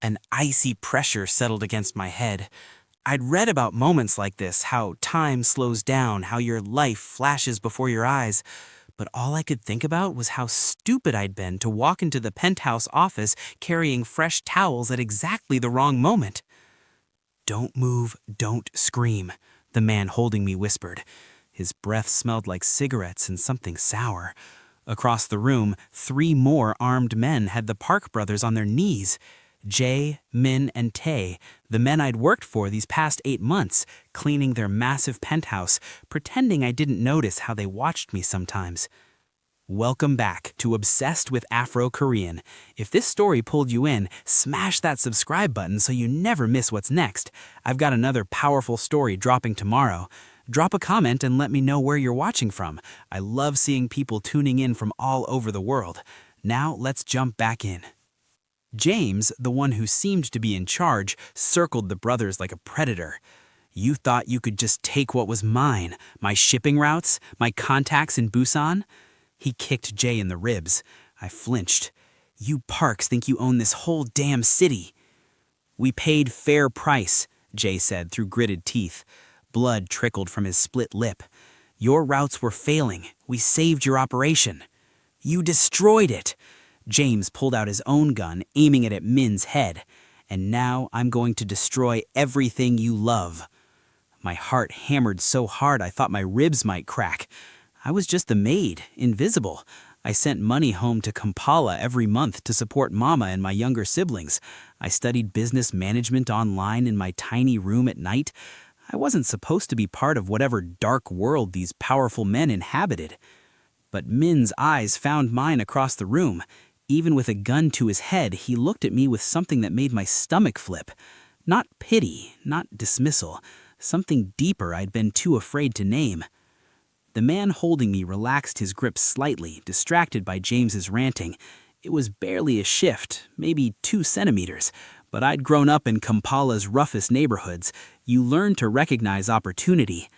An icy pressure settled against my head. I'd read about moments like this, how time slows down, how your life flashes before your eyes, but all I could think about was how stupid I'd been to walk into the penthouse office carrying fresh towels at exactly the wrong moment. "Don't move, don't scream," the man holding me whispered. His breath smelled like cigarettes and something sour. Across the room, 3 more armed men had the Park brothers on their knees. Jay, Min, and Tae, the men I'd worked for these past 8 months, cleaning their massive penthouse, pretending I didn't notice how they watched me sometimes. Welcome back to Obsessed with Afro-Korean. If this story pulled you in, smash that subscribe button so you never miss what's next. I've got another powerful story dropping tomorrow. Drop a comment and let me know where you're watching from. I love seeing people tuning in from all over the world. Now let's jump back in. James, the one who seemed to be in charge, circled the brothers like a predator. "You thought you could just take what was mine, my shipping routes, my contacts in Busan?" He kicked Jay in the ribs. I flinched. "You Parks think you own this whole damn city." "We paid fair price," Jay said through gritted teeth. Blood trickled from his split lip. "Your routes were failing. We saved your operation." "You destroyed it." James pulled out his own gun, aiming it at Min's head. "And now I'm going to destroy everything you love." My heart hammered so hard I thought my ribs might crack. I was just the maid, invisible. I sent money home to Kampala every month to support Mama and my younger siblings. I studied business management online in my tiny room at night. I wasn't supposed to be part of whatever dark world these powerful men inhabited. But Min's eyes found mine across the room. Even with a gun to his head, he looked at me with something that made my stomach flip. Not pity, not dismissal, something deeper I'd been too afraid to name. The man holding me relaxed his grip slightly, distracted by James's ranting. It was barely a shift, maybe 2 centimeters, but I'd grown up in Kampala's roughest neighborhoods. You learn to recognize opportunity.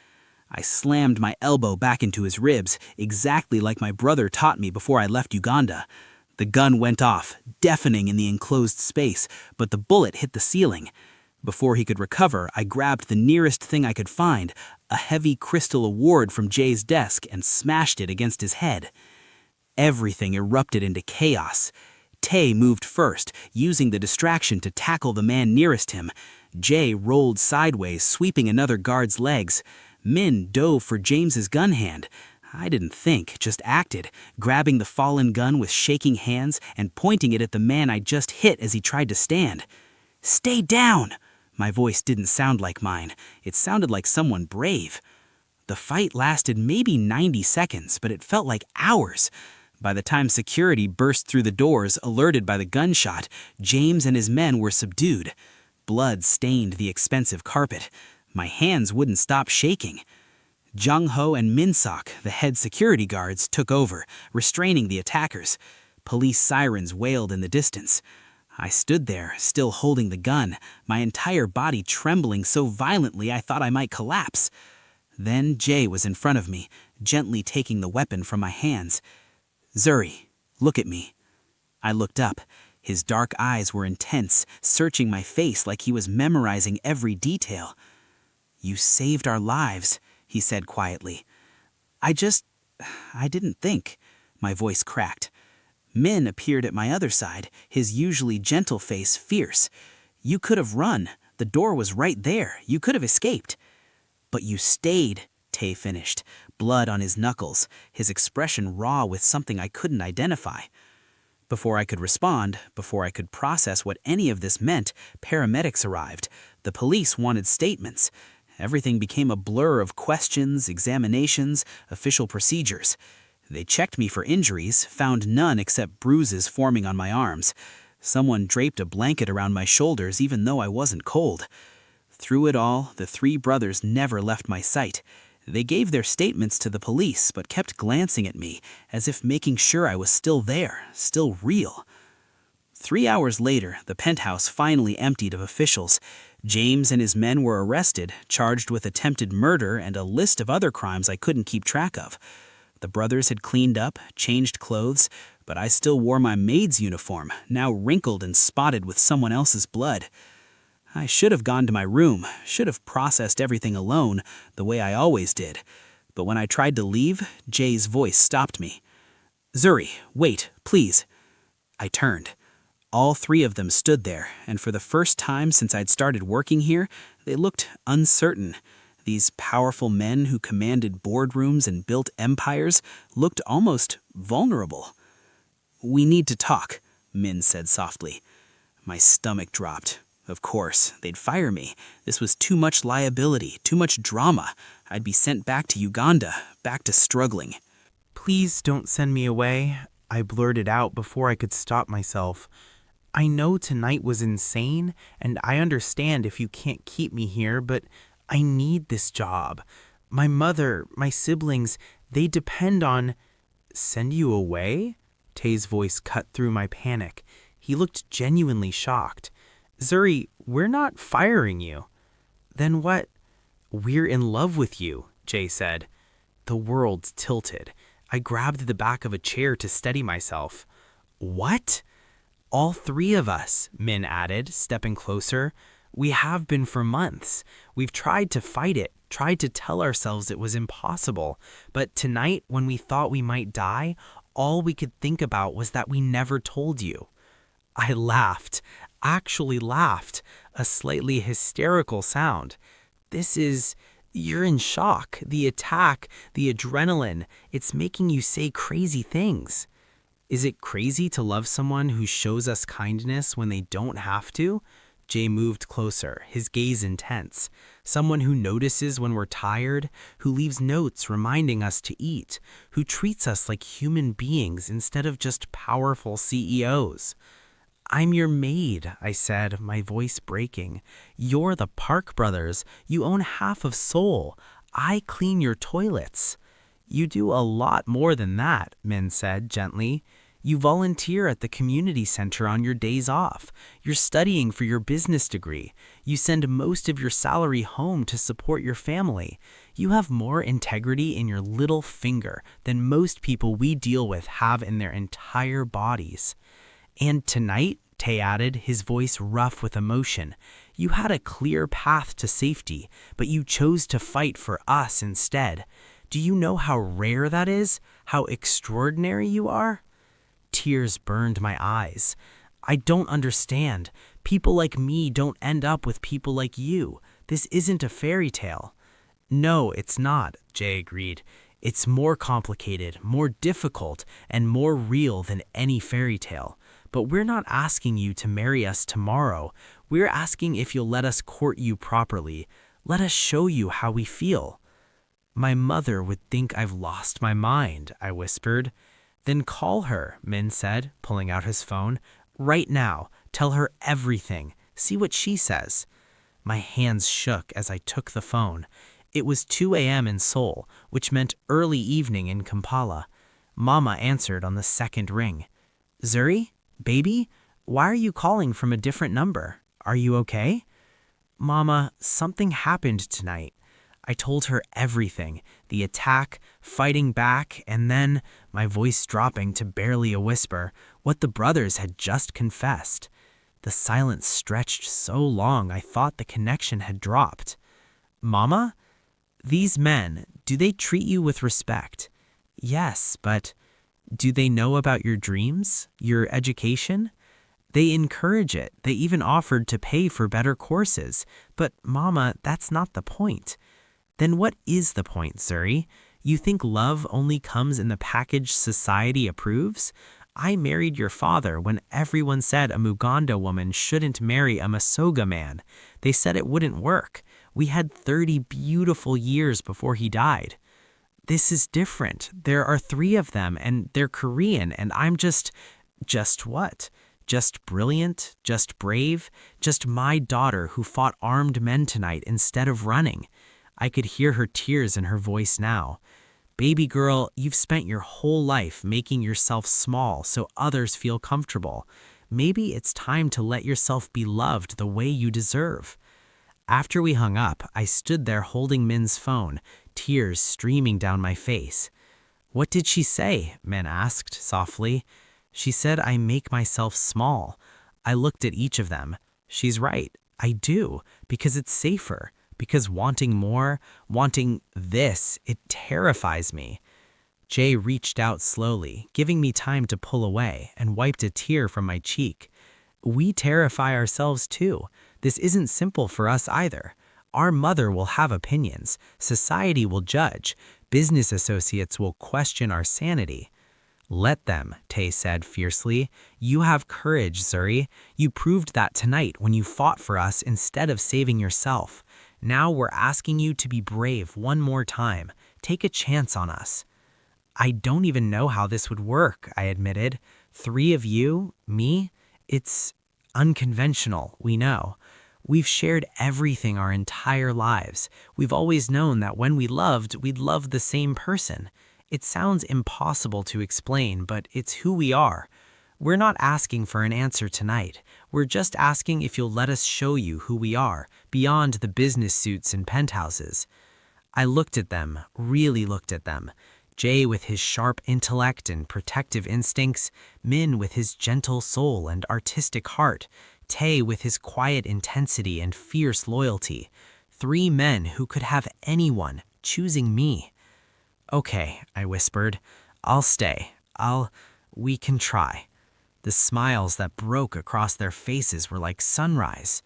I slammed my elbow back into his ribs, exactly like my brother taught me before I left Uganda. The gun went off, deafening in the enclosed space, but the bullet hit the ceiling. Before he could recover, I grabbed the nearest thing I could find, a heavy crystal award from Jay's desk, and smashed it against his head. Everything erupted into chaos. Tae moved first, using the distraction to tackle the man nearest him. Jay rolled sideways, sweeping another guard's legs. Min dove for James's gun hand. I didn't think, just acted, grabbing the fallen gun with shaking hands and pointing it at the man I just hit as he tried to stand. "Stay down!" My voice didn't sound like mine. It sounded like someone brave. The fight lasted maybe 90 seconds, but it felt like hours. By the time security burst through the doors, alerted by the gunshot, James and his men were subdued. Blood stained the expensive carpet. My hands wouldn't stop shaking. Jung-ho and Min-sok, the head security guards, took over, restraining the attackers. Police sirens wailed in the distance. I stood there, still holding the gun, my entire body trembling so violently I thought I might collapse. Then Jay was in front of me, gently taking the weapon from my hands. "Zuri, look at me." I looked up. His dark eyes were intense, searching my face like he was memorizing every detail. "You saved our lives," he said quietly. I didn't think." My voice cracked. Min appeared at my other side, his usually gentle face fierce. "You could have run. The door was right there. You could have escaped." "But you stayed," Tae finished, blood on his knuckles, his expression raw with something I couldn't identify. Before I could respond, before I could process what any of this meant, paramedics arrived. The police wanted statements. Everything became a blur of questions, examinations, official procedures. They checked me for injuries, found none except bruises forming on my arms. Someone draped a blanket around my shoulders even though I wasn't cold. Through it all, the 3 brothers never left my sight. They gave their statements to the police but kept glancing at me, as if making sure I was still there, still real. 3 hours later, the penthouse finally emptied of officials. James and his men were arrested, charged with attempted murder and a list of other crimes I couldn't keep track of. The brothers had cleaned up, changed clothes, but I still wore my maid's uniform, now wrinkled and spotted with someone else's blood. I should have gone to my room, should have processed everything alone, the way I always did. But when I tried to leave, Jay's voice stopped me. "Zuri, wait, please." I turned. All three of them stood there, and for the first time since I'd started working here, they looked uncertain. These powerful men who commanded boardrooms and built empires looked almost vulnerable. "We need to talk," Min said softly. My stomach dropped. Of course, they'd fire me. This was too much liability, too much drama. I'd be sent back to Uganda, back to struggling. "Please don't send me away," I blurted out before I could stop myself. "I know tonight was insane, and I understand if you can't keep me here, but I need this job. My mother, my siblings, they depend on—" "Send you away?" Tay's voice cut through my panic. He looked genuinely shocked. "Zuri, we're not firing you." "Then what?" "We're in love with you," Jay said. The world tilted. I grabbed the back of a chair to steady myself. "What?" "All three of us," Min added, stepping closer. "We have been for months. We've tried to fight it, tried to tell ourselves it was impossible. But tonight, when we thought we might die, all we could think about was that we never told you." I laughed, actually laughed, a slightly hysterical sound. You're in shock. The attack, the adrenaline, it's making you say crazy things. "Is it crazy to love someone who shows us kindness when they don't have to?" Jay moved closer, his gaze intense. "Someone who notices when we're tired, who leaves notes reminding us to eat, who treats us like human beings instead of just powerful CEOs. "I'm your maid," I said, my voice breaking. "You're the Park brothers. You own half of Seoul. I clean your toilets." "You do a lot more than that," Min said gently. "You volunteer at the community center on your days off. You're studying for your business degree. You send most of your salary home to support your family. You have more integrity in your little finger than most people we deal with have in their entire bodies. And tonight," Tay added, his voice rough with emotion, "you had a clear path to safety, but you chose to fight for us instead. Do you know how rare that is? How extraordinary you are?" Tears burned my eyes. "I don't understand. People like me don't end up with people like you. This isn't a fairy tale." "No, it's not," Jay agreed. "It's more complicated, more difficult, and more real than any fairy tale. But we're not asking you to marry us tomorrow. We're asking if you'll let us court you properly. Let us show you how we feel." "My mother would think I've lost my mind," I whispered. "Then call her," Min said, pulling out his phone. "Right now. Tell her everything. See what she says." My hands shook as I took the phone. It was 2 a.m. in Seoul, which meant early evening in Kampala. Mama answered on the second ring. "Zuri? Baby? Why are you calling from a different number? Are you okay?" "Mama, something happened tonight." I told her everything, the attack, fighting back, and then, my voice dropping to barely a whisper, what the brothers had just confessed. The silence stretched so long I thought the connection had dropped. "Mama? These men, do they treat you with respect?" "Yes, but do they know about your dreams, your education?" "They encourage it. They even offered to pay for better courses. But, Mama, that's not the point." "Then what is the point, Zuri? You think love only comes in the package society approves? I married your father when everyone said a Muganda woman shouldn't marry a Masoga man. They said it wouldn't work. We had 30 beautiful years before he died. This is different. There are 3 of them, and they're Korean, and I'm just what? Just brilliant? Just brave? Just my daughter who fought armed men tonight instead of running." I could hear her tears in her voice now. "Baby girl, you've spent your whole life making yourself small so others feel comfortable. Maybe it's time to let yourself be loved the way you deserve." After we hung up, I stood there holding Min's phone, tears streaming down my face. What did she say? Min asked softly. She said I make myself small. I looked at each of them. She's right. I do, because it's safer. Because wanting more, wanting this, it terrifies me. Jay reached out slowly, giving me time to pull away, and wiped a tear from my cheek. We terrify ourselves too. This isn't simple for us either. Our mother will have opinions. Society will judge. Business associates will question our sanity. Let them, Tay said fiercely. You have courage, Zuri. You proved that tonight when you fought for us instead of saving yourself. Now we're asking you to be brave one more time. Take a chance on us. I don't even know how this would work, I admitted. 3 of you, me? It's unconventional, we know. We've shared everything our entire lives. We've always known that when we loved, we'd love the same person. It sounds impossible to explain, but it's who we are. We're not asking for an answer tonight. We're just asking if you'll let us show you who we are, beyond the business suits and penthouses. I looked at them, really looked at them. Jay with his sharp intellect and protective instincts, Min with his gentle soul and artistic heart, Tay with his quiet intensity and fierce loyalty. 3 men who could have anyone, choosing me. Okay, I whispered. I'll stay. We can try. The smiles that broke across their faces were like sunrise.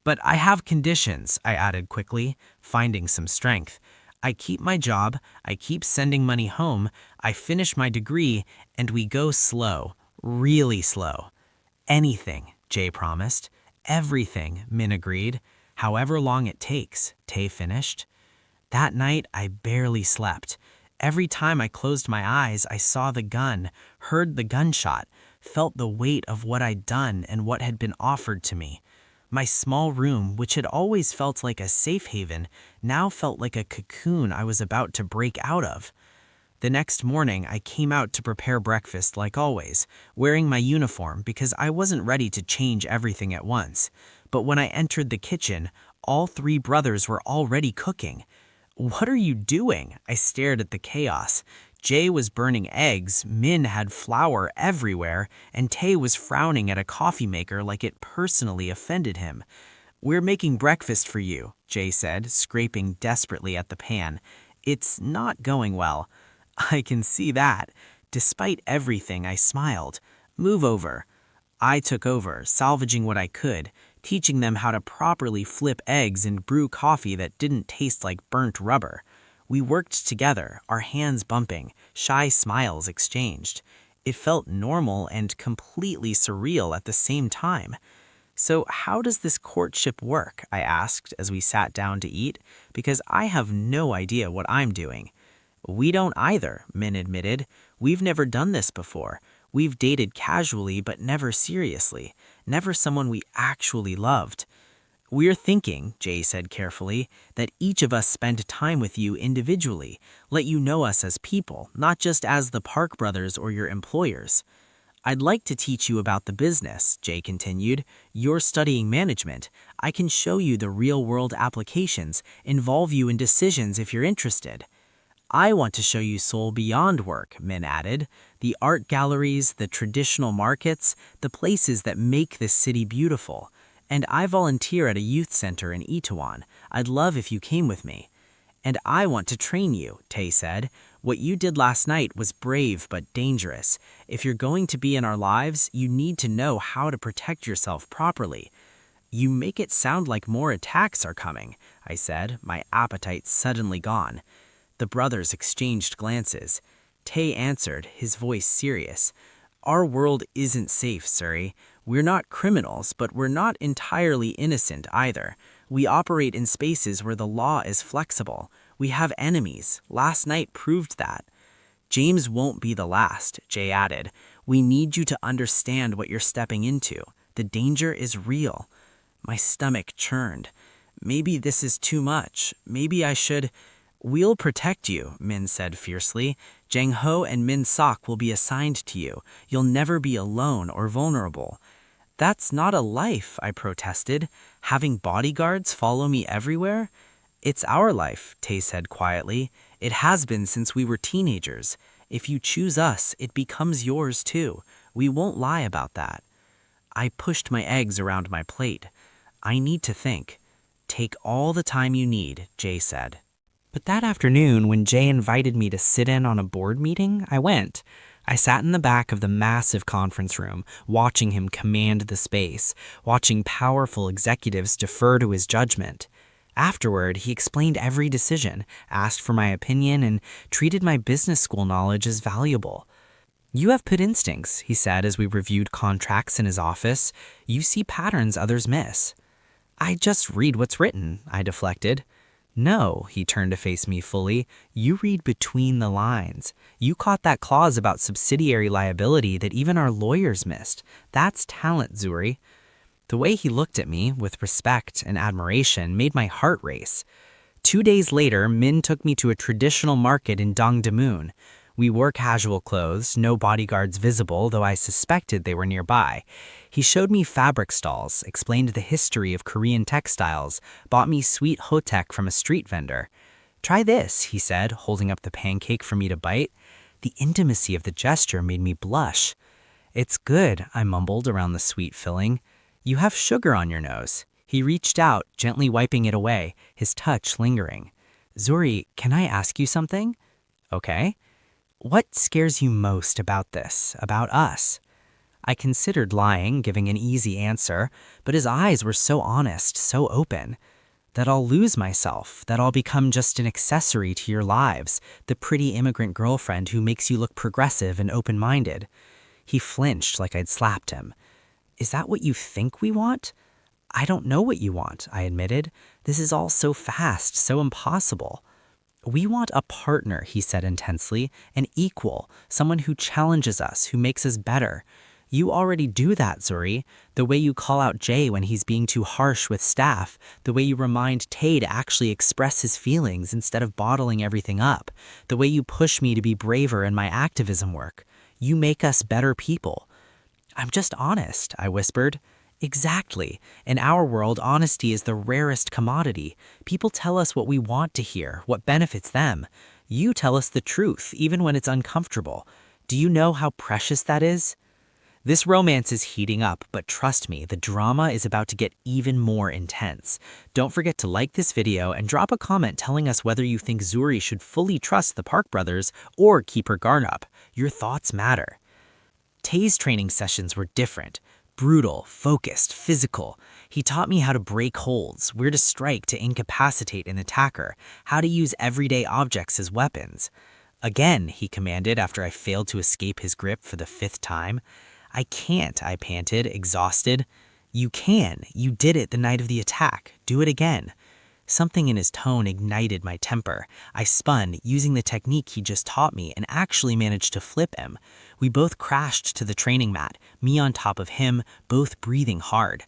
But I have conditions, I added quickly, finding some strength. I keep my job, I keep sending money home, I finish my degree, and we go slow, really slow. Anything, Jay promised. Everything, Min agreed. However long it takes, Tay finished. That night, I barely slept. Every time I closed my eyes, I saw the gun, heard the gunshot, felt the weight of what I'd done and what had been offered to me. My small room, which had always felt like a safe haven, now felt like a cocoon I was about to break out of. The next morning, I came out to prepare breakfast like always, wearing my uniform because I wasn't ready to change everything at once. But when I entered the kitchen, all 3 brothers were already cooking. What are you doing? I stared at the chaos. Jay was burning eggs, Min had flour everywhere, and Tay was frowning at a coffee maker like it personally offended him. We're making breakfast for you, Jay said, scraping desperately at the pan. It's not going well. I can see that. Despite everything, I smiled. Move over. I took over, salvaging what I could, teaching them how to properly flip eggs and brew coffee that didn't taste like burnt rubber. We worked together, our hands bumping, shy smiles exchanged. It felt normal and completely surreal at the same time. So how does this courtship work? I asked as we sat down to eat, because I have no idea what I'm doing. We don't either, Min admitted. We've never done this before. We've dated casually but never seriously, never someone we actually loved. We're thinking, Jay said carefully, that each of us spend time with you individually, let you know us as people, not just as the Park brothers or your employers. I'd like to teach you about the business, Jay continued. You're studying management. I can show you the real-world applications, involve you in decisions if you're interested. I want to show you Seoul beyond work, Min added. The art galleries, the traditional markets, the places that make this city beautiful. And I volunteer at a youth center in Itaewon. I'd love if you came with me. And I want to train you, Tay said. What you did last night was brave but dangerous. If you're going to be in our lives, you need to know how to protect yourself properly. You make it sound like more attacks are coming, I said, my appetite suddenly gone. The brothers exchanged glances. Tay answered, his voice serious. Our world isn't safe, Suri. We're not criminals, but we're not entirely innocent either. We operate in spaces where the law is flexible. We have enemies. Last night proved that. James won't be the last, Jay added. We need you to understand what you're stepping into. The danger is real. My stomach churned. Maybe this is too much. Maybe I should... We'll protect you, Min said fiercely. Jang Ho and Min Sok will be assigned to you. You'll never be alone or vulnerable. That's not a life, I protested. Having bodyguards follow me everywhere? It's our life, Tay said quietly. It has been since we were teenagers. If you choose us, it becomes yours too. We won't lie about that. I pushed my eggs around my plate. I need to think. Take all the time you need, Jay said. But that afternoon, when Jay invited me to sit in on a board meeting, I went. I sat in the back of the massive conference room, watching him command the space, watching powerful executives defer to his judgment. Afterward, he explained every decision, asked for my opinion, and treated my business school knowledge as valuable. You have good instincts, he said as we reviewed contracts in his office. You see patterns others miss. I just read what's written, I deflected. No, he turned to face me fully. You read between the lines. You caught that clause about subsidiary liability that even our lawyers missed. That's talent, Zuri. The way he looked at me, with respect and admiration, made my heart race. 2 days later, Min took me to a traditional market in Dongdaemun. We wore casual clothes, no bodyguards visible, though I suspected they were nearby. He showed me fabric stalls, explained the history of Korean textiles, bought me sweet hotek from a street vendor. Try this, he said, holding up the pancake for me to bite. The intimacy of the gesture made me blush. It's good, I mumbled around the sweet filling. You have sugar on your nose. He reached out, gently wiping it away, his touch lingering. Zuri, can I ask you something? Okay. What scares you most about this, about us? I considered lying, giving an easy answer, but his eyes were so honest, so open. That I'll lose myself, that I'll become just an accessory to your lives, the pretty immigrant girlfriend who makes you look progressive and open-minded. He flinched like I'd slapped him. Is that what you think we want? I don't know what you want, I admitted. This is all so fast, so impossible. We want a partner, he said intensely, an equal, someone who challenges us, who makes us better. You already do that, Zuri. The way you call out Jay when he's being too harsh with staff, the way you remind Tay to actually express his feelings instead of bottling everything up, the way you push me to be braver in my activism work. You make us better people. I'm just honest, I whispered. Exactly. In our world, honesty is the rarest commodity. People tell us what we want to hear, what benefits them. You tell us the truth, even when it's uncomfortable. Do you know how precious that is? This romance is heating up, but trust me, the drama is about to get even more intense. Don't forget to like this video and drop a comment telling us whether you think Zuri should fully trust the Park brothers or keep her guard up. Your thoughts matter. Tay's training sessions were different. Brutal, focused, physical. He taught me how to break holds, where to strike to incapacitate an attacker, how to use everyday objects as weapons. Again, he commanded after I failed to escape his grip for the 5th time. I can't, I panted, exhausted. You can. You did it the night of the attack. Do it again. Something in his tone ignited my temper. I spun, using the technique he just taught me, and actually managed to flip him. We both crashed to the training mat, me on top of him, both breathing hard.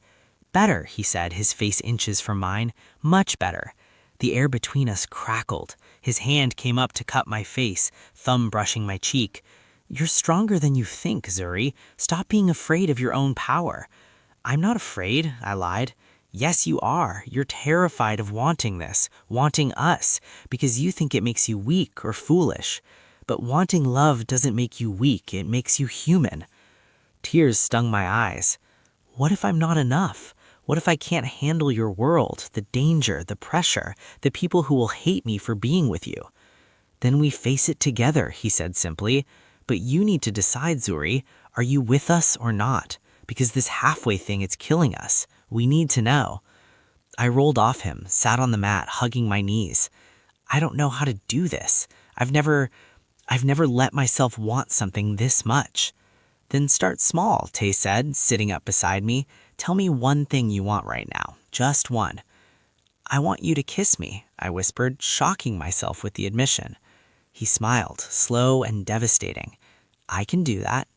Better, he said, his face inches from mine. Much better. The air between us crackled. His hand came up to cup my face, thumb brushing my cheek. You're stronger than you think, Zuri. Stop being afraid of your own power. I'm not afraid, I lied. Yes, you are. You're terrified of wanting this, wanting us, because you think it makes you weak or foolish. But wanting love doesn't make you weak, it makes you human. Tears stung my eyes. What if I'm not enough? What if I can't handle your world, the danger, the pressure, the people who will hate me for being with you? Then we face it together, he said simply. But you need to decide, Zuri. Are you with us or not? Because this halfway thing is killing us. We need to know. I rolled off him, sat on the mat, hugging my knees. I don't know how to do this. I've never let myself want something this much. Then start small, Tay said, sitting up beside me. Tell me one thing you want right now. Just one. I want you to kiss me, I whispered, shocking myself with the admission. He smiled, slow and devastating. I can do that.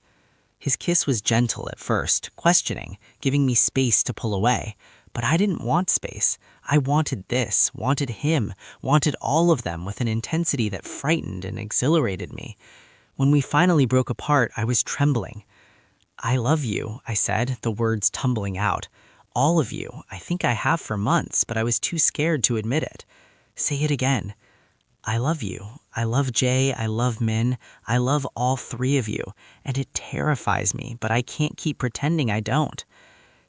His kiss was gentle at first, questioning, giving me space to pull away. But I didn't want space. I wanted this, wanted him, wanted all of them with an intensity that frightened and exhilarated me. When we finally broke apart, I was trembling. I love you, I said, the words tumbling out. All of you. I think I have for months, but I was too scared to admit it. Say it again. I love you. I love Jay. I love Min. I love all three of you. And it terrifies me, but I can't keep pretending I don't.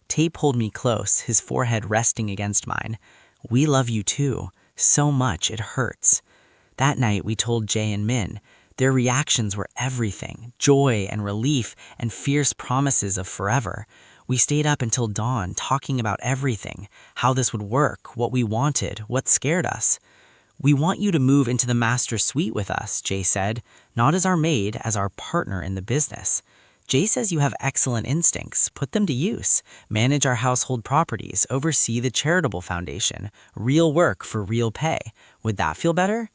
Tay pulled me close, his forehead resting against mine. We love you too. So much it hurts. That night we told Jay and Min. Their reactions were everything, joy and relief and fierce promises of forever. We stayed up until dawn talking about everything, how this would work, what we wanted, what scared us. We want you to move into the master suite with us, Jay said, not as our maid, as our partner in the business. Jay says you have excellent instincts. Put them to use. Manage our household properties. Oversee the charitable foundation. Real work for real pay. Would that feel better?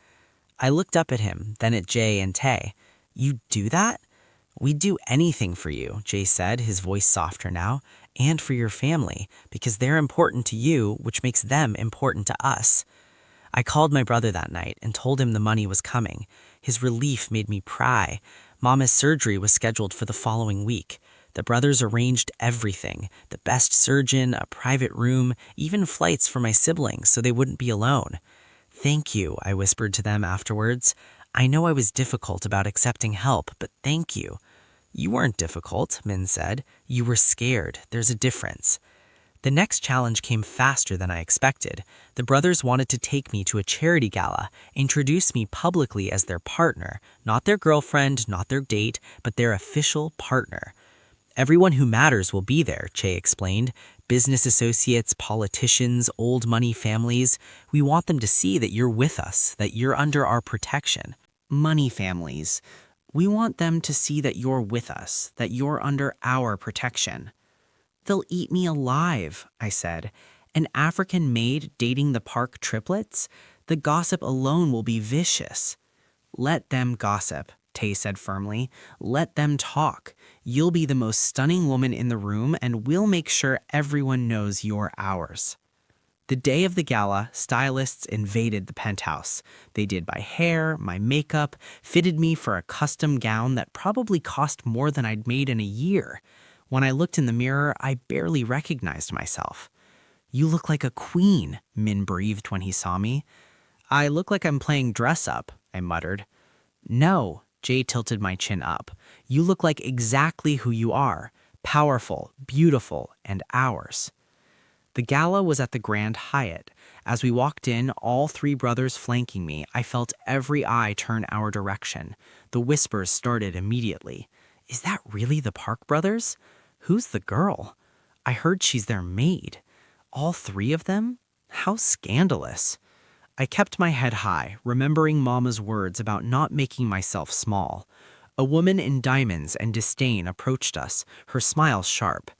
I looked up at him, then at Jay and Tay. You do that? We'd do anything for you, Jay said, his voice softer now, and for your family, because they're important to you, which makes them important to us. I called my brother that night and told him the money was coming. His relief made me cry. Mama's surgery was scheduled for the following week. The brothers arranged everything, the best surgeon, a private room, even flights for my siblings so they wouldn't be alone. Thank you, I whispered to them afterwards. I know I was difficult about accepting help, but thank you. You weren't difficult, Min said. You were scared. There's a difference. The next challenge came faster than I expected. The brothers wanted to take me to a charity gala, introduce me publicly as their partner, not their girlfriend, not their date, but their official partner. Everyone who matters will be there, Che explained. Business associates, politicians, old money families. We want them to see that you're with us, that you're under our protection. Money families. We want them to see that you're with us, that you're under our protection. They'll eat me alive, I said. An African maid dating the park triplets? The gossip alone will be vicious. Let them gossip, Tay said firmly. Let them talk. You'll be the most stunning woman in the room, and we'll make sure everyone knows you're ours. The day of the gala, stylists invaded the penthouse. They did my hair, my makeup, fitted me for a custom gown that probably cost more than I'd made in a year. When I looked in the mirror, I barely recognized myself. You look like a queen, Min breathed when he saw me. I look like I'm playing dress up, I muttered. No, Jay tilted my chin up. You look like exactly who you are. Powerful, beautiful, and ours. The gala was at the Grand Hyatt. As we walked in, all three brothers flanking me, I felt every eye turn our direction. The whispers started immediately. Is that really the Park brothers? Who's the girl? I heard she's their maid. All three of them? How scandalous. I kept my head high, remembering Mama's words about not making myself small. A woman in diamonds and disdain approached us, her smile sharp.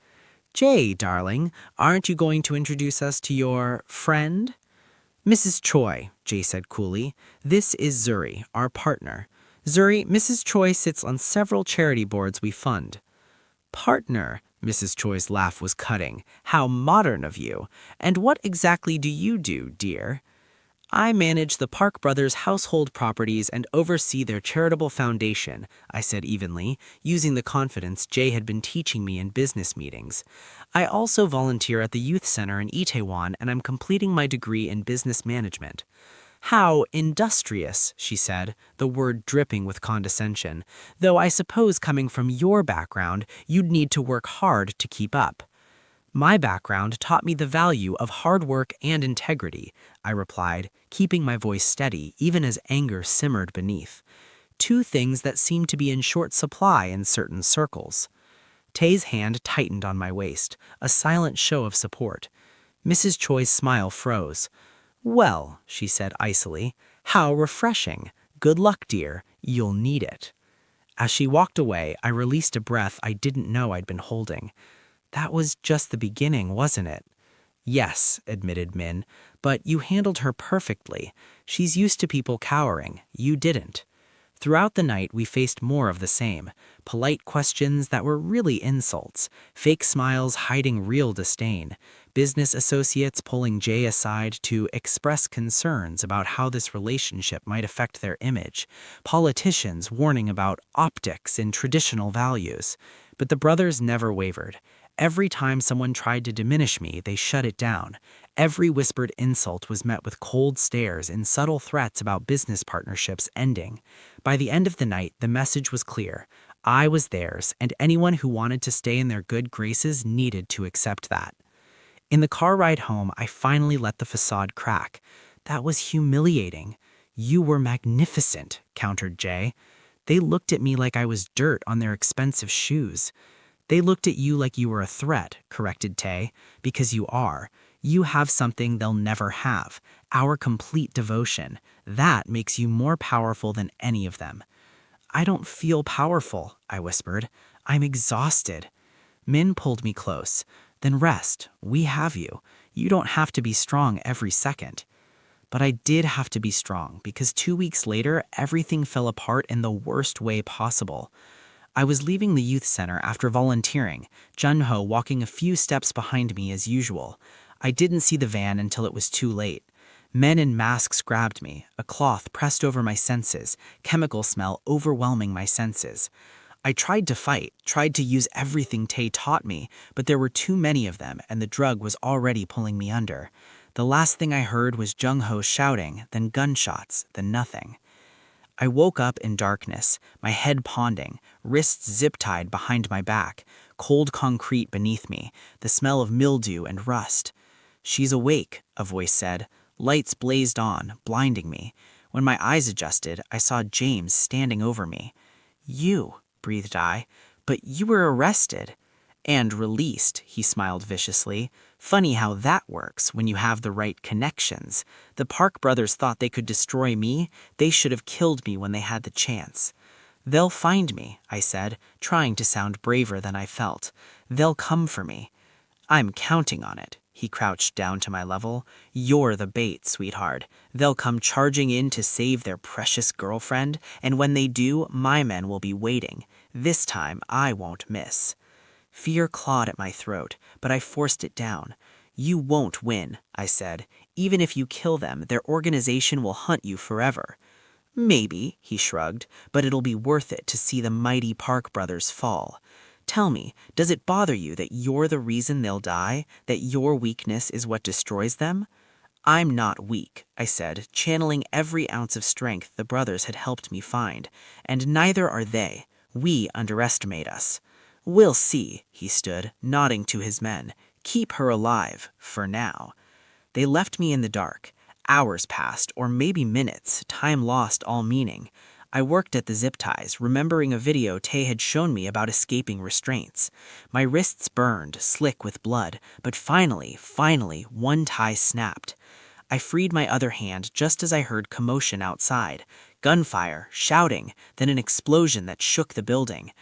Jay, darling, aren't you going to introduce us to your friend? Mrs. Choi, Jay said coolly. This is Zuri, our partner. Zuri, Mrs. Choi sits on several charity boards we fund. Partner, Mrs. Choi's laugh was cutting. How modern of you. And what exactly do you do, dear? I manage the Park brothers' household properties and oversee their charitable foundation, I said evenly, using the confidence Jay had been teaching me in business meetings. I also volunteer at the youth center in Itaewon, and I'm completing my degree in business management. How industrious, she said, the word dripping with condescension, though I suppose coming from your background, you'd need to work hard to keep up. My background taught me the value of hard work and integrity, I replied, keeping my voice steady even as anger simmered beneath. Two things that seemed to be in short supply in certain circles. Tay's hand tightened on my waist, a silent show of support. Mrs. Choi's smile froze. Well, she said icily, how refreshing. Good luck, dear. You'll need it. As she walked away, I released a breath I didn't know I'd been holding. That was just the beginning, wasn't it? Yes, admitted Min, but you handled her perfectly. She's used to people cowering. You didn't. Throughout the night, we faced more of the same. Polite questions that were really insults. Fake smiles hiding real disdain. Business associates pulling Jay aside to express concerns about how this relationship might affect their image. Politicians warning about optics in traditional values. But the brothers never wavered. Every time someone tried to diminish me, they shut it down. Every whispered insult was met with cold stares and subtle threats about business partnerships ending. By the end of the night, the message was clear. I was theirs, and anyone who wanted to stay in their good graces needed to accept that. In the car ride home, I finally let the facade crack. That was humiliating. You were magnificent, countered Jay. They looked at me like I was dirt on their expensive shoes. They looked at you like you were a threat, corrected Tay, because you are. You have something they'll never have, our complete devotion. That makes you more powerful than any of them. I don't feel powerful, I whispered. I'm exhausted. Min pulled me close. Then rest. We have you. You don't have to be strong every second. But I did have to be strong because 2 weeks later, everything fell apart in the worst way possible. I was leaving the youth center after volunteering, Junho walking a few steps behind me as usual. I didn't see the van until it was too late. Men in masks grabbed me, a cloth pressed over my senses, chemical smell overwhelming my senses. I tried to fight, tried to use everything Tay taught me, but there were too many of them and the drug was already pulling me under. The last thing I heard was Jung-ho shouting, then gunshots, then nothing. I woke up in darkness, my head ponding, wrists zip-tied behind my back, cold concrete beneath me, the smell of mildew and rust. She's awake, a voice said. Lights blazed on, blinding me. When my eyes adjusted, I saw James standing over me. You, breathed I, but you were arrested. And released, he smiled viciously. Funny how that works when you have the right connections. The Park brothers thought they could destroy me. They should have killed me when they had the chance. They'll find me, I said, trying to sound braver than I felt. They'll come for me. I'm counting on it. He crouched down to my level. You're the bait, sweetheart. They'll come charging in to save their precious girlfriend, and when they do, my men will be waiting. This time, I won't miss. Fear clawed at my throat, but I forced it down. You won't win, I said. Even if you kill them, their organization will hunt you forever. Maybe, he shrugged, but it'll be worth it to see the mighty Park brothers fall. Tell me, does it bother you that you're the reason they'll die, that your weakness is what destroys them? I'm not weak, I said, channeling every ounce of strength the brothers had helped me find, and neither are they. We underestimate us. We'll see, he stood, nodding to his men. Keep her alive, for now. They left me in the dark. Hours passed, or maybe minutes, time lost all meaning. I worked at the zip ties, remembering a video Tay had shown me about escaping restraints. My wrists burned, slick with blood, but finally, one tie snapped. I freed my other hand just as I heard commotion outside. Gunfire, shouting, then an explosion that shook the building.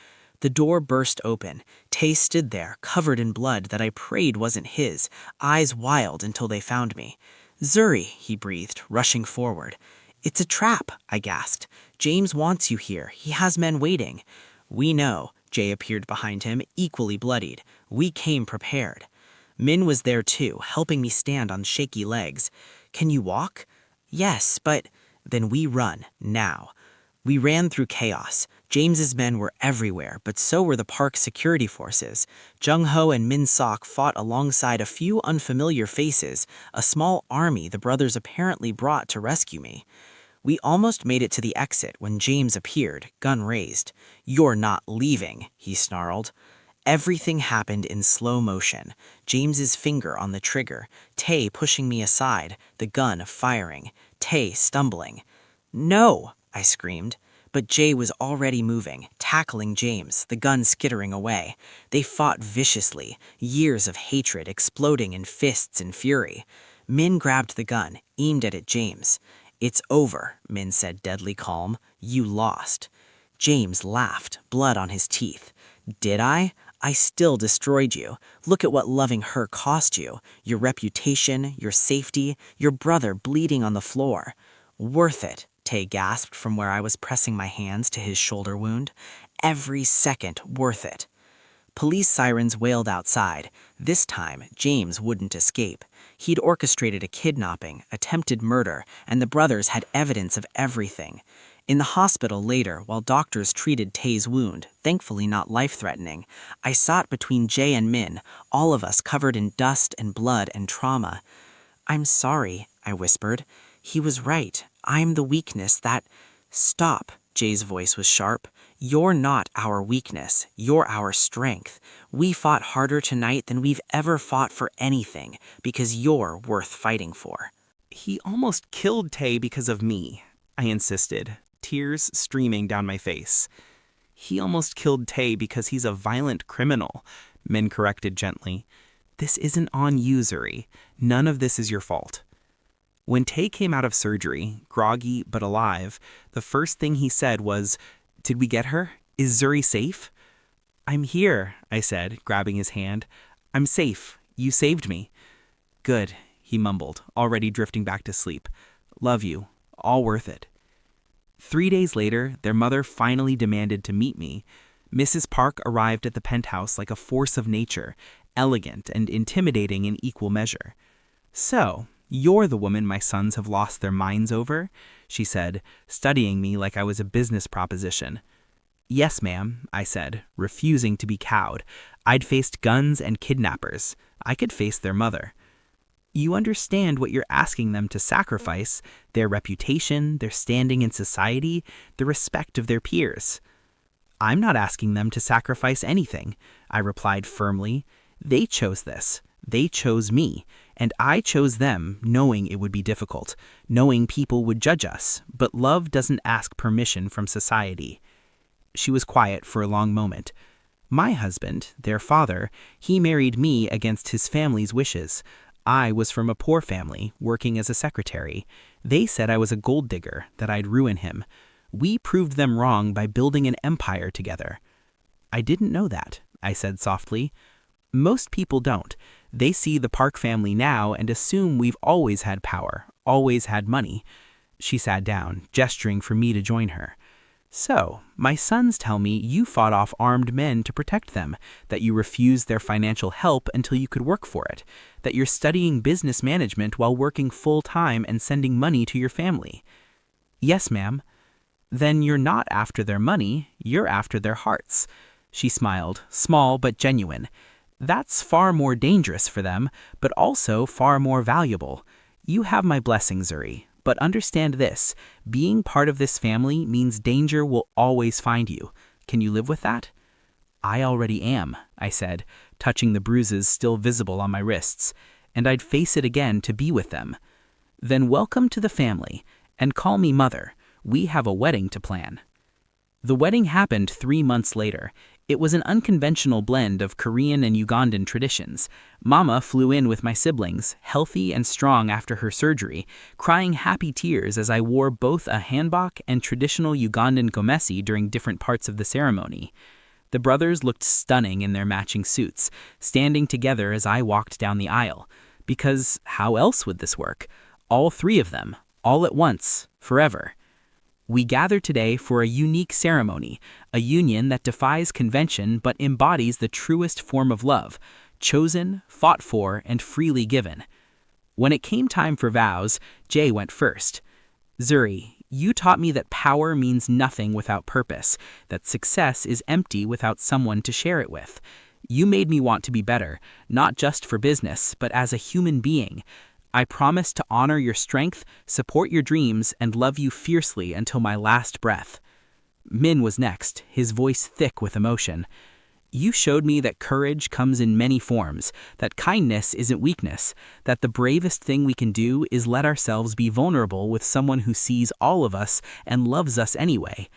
The door burst open. Tay stood there, covered in blood that I prayed wasn't his, eyes wild until they found me. Zuri, he breathed, rushing forward. It's a trap, I gasped. James wants you here. He has men waiting. We know. Jay appeared behind him, equally bloodied. We came prepared. Min was there too, helping me stand on shaky legs. Can you walk? Yes, but... Then we run, now. We ran through chaos. James's men were everywhere, but so were the park's security forces. Jung-ho and Min Sok fought alongside a few unfamiliar faces, a small army the brothers apparently brought to rescue me. We almost made it to the exit when James appeared, gun raised. You're not leaving, he snarled. Everything happened in slow motion. James's finger on the trigger, Tay pushing me aside, the gun firing, Tay stumbling. No, I screamed. But Jay was already moving, tackling James, the gun skittering away. They fought viciously, years of hatred exploding in fists and fury. Min grabbed the gun, aimed it at James. It's over, Min said, deadly calm. You lost. James laughed, blood on his teeth. Did I? I still destroyed you. Look at what loving her cost you. Your reputation, your safety, your brother bleeding on the floor. Worth it, Tay gasped from where I was pressing my hands to his shoulder wound. Every second worth it. Police sirens wailed outside. This time, James wouldn't escape. He'd orchestrated a kidnapping, attempted murder, and the brothers had evidence of everything. In the hospital later, while doctors treated Tae's wound, thankfully not life-threatening, I sat between Jay and Min, all of us covered in dust and blood and trauma. "I'm sorry," I whispered. "He was right. I'm the weakness that—" "Stop," Jay's voice was sharp. "You're not our weakness. You're our strength. We fought harder tonight than we've ever fought for anything, because you're worth fighting for." He almost killed Tae because of me, I insisted, tears streaming down my face. He almost killed Tae because he's a violent criminal, Min corrected gently. This isn't on you, Zuri. None of this is your fault. When Tae came out of surgery, groggy but alive, the first thing he said was, "Did we get her? Is Zuri safe?" "I'm here," I said, grabbing his hand. "I'm safe. You saved me." "Good," he mumbled, already drifting back to sleep. "Love you. All worth it." 3 days later, their mother finally demanded to meet me. Mrs. Park arrived at the penthouse like a force of nature, elegant and intimidating in equal measure. "So, you're the woman my sons have lost their minds over?" she said, studying me like I was a business proposition. "Yes, ma'am," I said, refusing to be cowed. I'd faced guns and kidnappers. I could face their mother. "You understand what you're asking them to sacrifice, their reputation, their standing in society, the respect of their peers." "I'm not asking them to sacrifice anything," I replied firmly. "They chose this. They chose me, and I chose them knowing it would be difficult, knowing people would judge us, but love doesn't ask permission from society." She was quiet for a long moment. "My husband, their father, he married me against his family's wishes. I was from a poor family, working as a secretary. They said I was a gold digger, that I'd ruin him. We proved them wrong by building an empire together." "I didn't know that," I said softly. "Most people don't. They see the Park family now and assume we've always had power, always had money." She sat down, gesturing for me to join her. "So, my sons tell me you fought off armed men to protect them, that you refused their financial help until you could work for it, that you're studying business management while working full-time and sending money to your family." "Yes, ma'am." "Then you're not after their money, you're after their hearts." She smiled, small but genuine. "That's far more dangerous for them, but also far more valuable. You have my blessing, Zuri. But understand this, being part of this family means danger will always find you. Can you live with that?" "I already am," I said, touching the bruises still visible on my wrists, "and I'd face it again to be with them." "Then welcome to the family, and call me mother. We have a wedding to plan." The wedding happened 3 months later. It was an unconventional blend of Korean and Ugandan traditions. Mama flew in with my siblings, healthy and strong after her surgery, crying happy tears as I wore both a hanbok and traditional Ugandan gomesi during different parts of the ceremony. The brothers looked stunning in their matching suits, standing together as I walked down the aisle. Because how else would this work? All 3 of them, all at once, forever. We gather today for a unique ceremony, a union that defies convention but embodies the truest form of love, chosen, fought for, and freely given. When it came time for vows, Jay went first. "Zuri, you taught me that power means nothing without purpose, that success is empty without someone to share it with. You made me want to be better, not just for business, but as a human being. I promise to honor your strength, support your dreams, and love you fiercely until my last breath." Min was next, his voice thick with emotion. "You showed me that courage comes in many forms, that kindness isn't weakness, that the bravest thing we can do is let ourselves be vulnerable with someone who sees all of us and loves us anyway.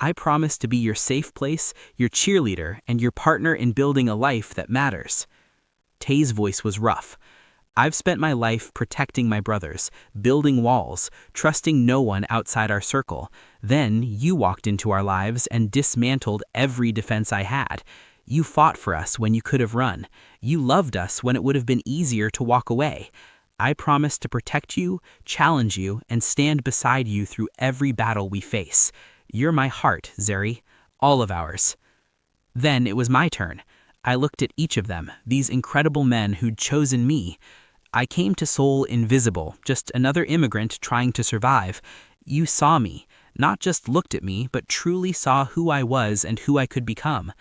I promise to be your safe place, your cheerleader, and your partner in building a life that matters." Tae's voice was rough. "I've spent my life protecting my brothers, building walls, trusting no one outside our circle. Then you walked into our lives and dismantled every defense I had. You fought for us when you could have run. You loved us when it would have been easier to walk away. I promise to protect you, challenge you, and stand beside you through every battle we face. You're my heart, Zuri, all of ours." Then it was my turn. I looked at each of them, these incredible men who'd chosen me. I came to Seoul invisible, just another immigrant trying to survive. You saw me. Not just looked at me, but truly saw who I was and who I could become.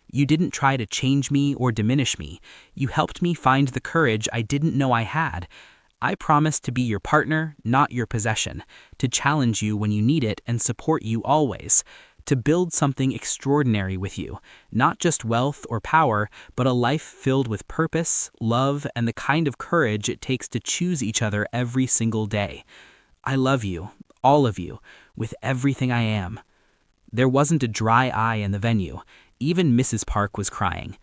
You didn't try to change me or diminish me. You helped me find the courage I didn't know I had. I promise to be your partner, not your possession, to challenge you when you need it and support you always, to build something extraordinary with you, not just wealth or power, but a life filled with purpose, love, and the kind of courage it takes to choose each other every single day. I love you, all of you, with everything I am. There wasn't a dry eye in the venue. Even Mrs. Park was crying.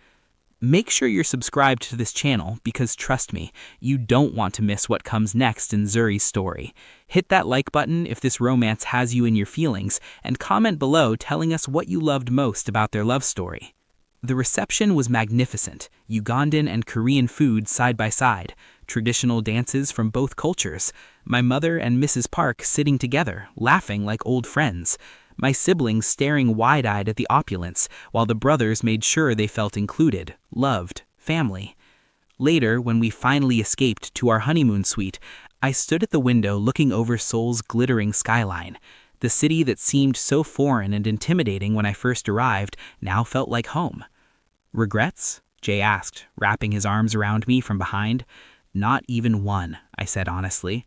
Make sure you're subscribed to this channel because trust me, you don't want to miss what comes next in Zuri's story. Hit that like button if this romance has you in your feelings, and comment below telling us what you loved most about their love story. The reception was magnificent, Ugandan and Korean food side by side, traditional dances from both cultures, my mother and Mrs. Park sitting together, laughing like old friends, my siblings staring wide-eyed at the opulence, while the brothers made sure they felt included, loved, family. Later, when we finally escaped to our honeymoon suite, I stood at the window looking over Seoul's glittering skyline. The city that seemed so foreign and intimidating when I first arrived now felt like home. Regrets? Jay asked, wrapping his arms around me from behind. Not even one, I said honestly.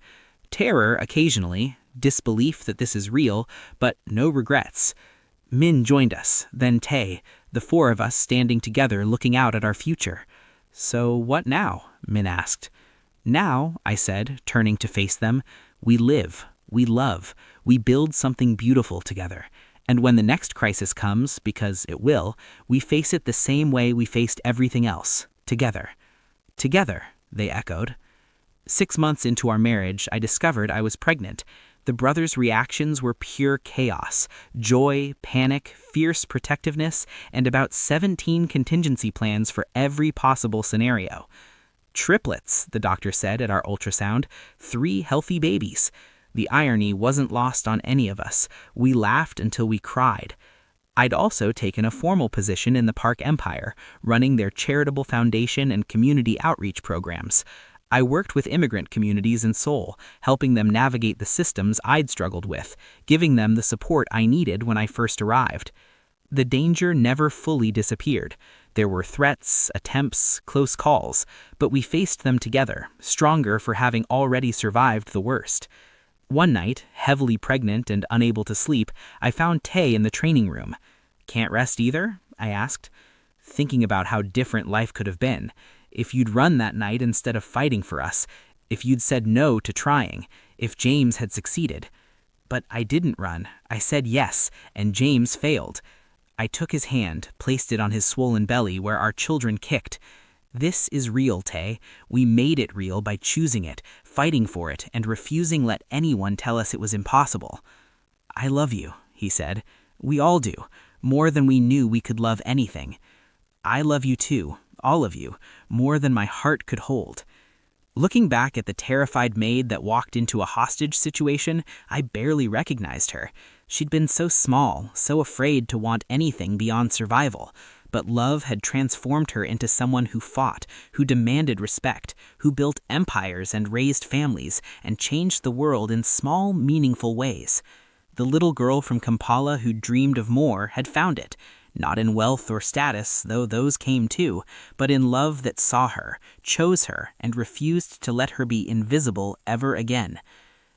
Terror occasionally, disbelief that this is real, but no regrets. Min joined us, then Tae, the four of us standing together looking out at our future. So what now? Min asked. Now, I said, turning to face them, we live, we love, we build something beautiful together. And when the next crisis comes, because it will, we face it the same way we faced everything else, together. Together, they echoed. 6 months into our marriage, I discovered I was pregnant. The brothers' reactions were pure chaos, joy, panic, fierce protectiveness, and about 17 contingency plans for every possible scenario. Triplets, the doctor said at our ultrasound, 3 healthy babies. The irony wasn't lost on any of us. We laughed until we cried. I'd also taken a formal position in the Park Empire, running their charitable foundation and community outreach programs. I worked with immigrant communities in Seoul, helping them navigate the systems I'd struggled with, giving them the support I needed when I first arrived. The danger never fully disappeared. There were threats, attempts, close calls, but we faced them together, stronger for having already survived the worst. One night, heavily pregnant and unable to sleep, I found Tae in the training room. "Can't rest either?" I asked, thinking about how different life could have been. If you'd run that night instead of fighting for us, if you'd said no to trying, if James had succeeded. But I didn't run. I said yes, and James failed. I took his hand, placed it on his swollen belly where our children kicked. This is real, Tae. We made it real by choosing it, fighting for it, and refusing let anyone tell us it was impossible. "I love you," he said. "We all do, more than we knew we could love anything. I love you too, all of you, more than my heart could hold." Looking back at the terrified maid that walked into a hostage situation, I barely recognized her. She'd been so small, so afraid to want anything beyond survival. But love had transformed her into someone who fought, who demanded respect, who built empires and raised families, and changed the world in small, meaningful ways. The little girl from Kampala who dreamed of more had found it. Not in wealth or status, though those came too, but in love that saw her, chose her, and refused to let her be invisible ever again.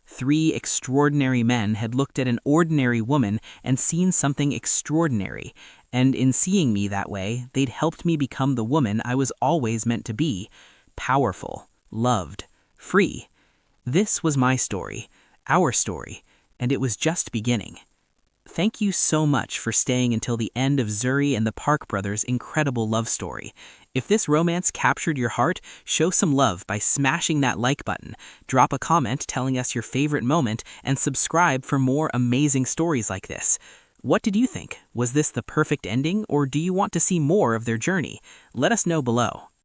3 extraordinary men had looked at an ordinary woman and seen something extraordinary, and in seeing me that way, they'd helped me become the woman I was always meant to be, powerful, loved, free. This was my story, our story, and it was just beginning. Thank you so much for staying until the end of Zuri and the Park brothers' incredible love story. If this romance captured your heart, show some love by smashing that like button, drop a comment telling us your favorite moment, and subscribe for more amazing stories like this. What did you think? Was this the perfect ending, or do you want to see more of their journey? Let us know below.